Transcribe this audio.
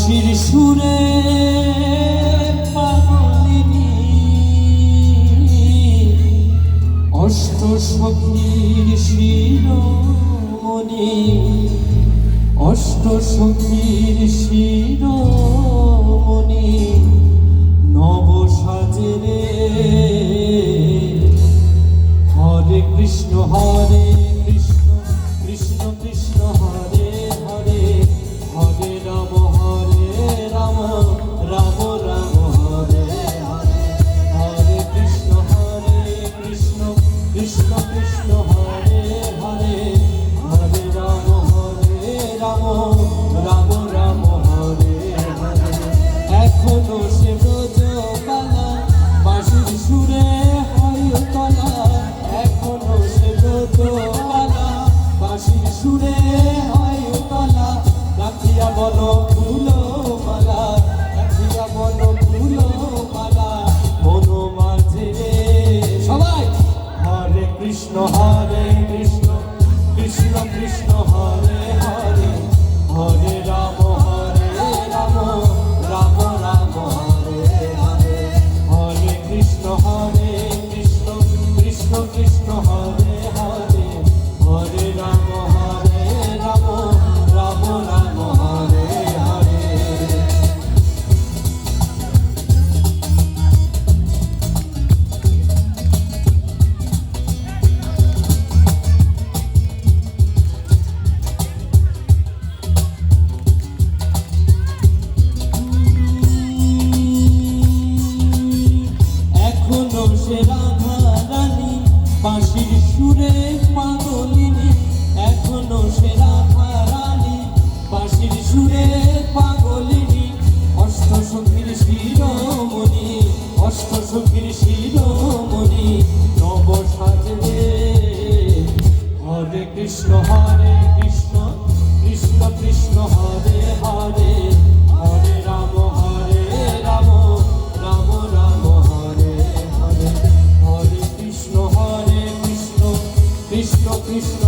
বাঁশির সুরে পাগলিনী অষ্ট সখীর শিরোমণি, অষ্ট সখীর শিরোমণি নব সাজরে। হরে কৃষ্ণ হরে কৃষ্ণ কৃষ্ণ কৃষ্ণ হরে হরে, হরে রাম রাম রাম হরে হরে। হরে কৃষ্ণ কৃষ্ণ কৃষ্ণ হরে হরে, হরে রাম রাম রাম হরে হরে। এখনো সে ব্রজবালা বাঁশির সুরে হয় তলা, এখনো সে ব্রজবালা বাঁশির সুরে হয় তলা। রাখিয়া বল ফুল মালা, রাখিয়া বল ফুল মালা মন মাঝে। সবাই হরে কৃষ্ণ কৃষ্ণ কৃষ্ণ হরে হরে, হরে রাম রাম রাম হরে হরে। হরে কৃষ্ণ কৃষ্ণ কৃষ্ণ হরে হরে, হরে রাম রাম রাম হরে হরে। এখনো সে রাধা রানী বাঁশির সুরে পাগলিনী, এখনো সে রাধা রানী বাঁশির সুরে পাগলিনী। অষ্ট সখীর শিরোমণি, অষ্ট সখীর শিরোমণি নব সাজরে। হরে কৃষ্ণ কৃষ্ণ কৃষ্ণ হরে হরে, হরে রাম রাম রাম হরে হরে। হরে কৃষ্ণ কৃষ্ণ কৃষ্ণ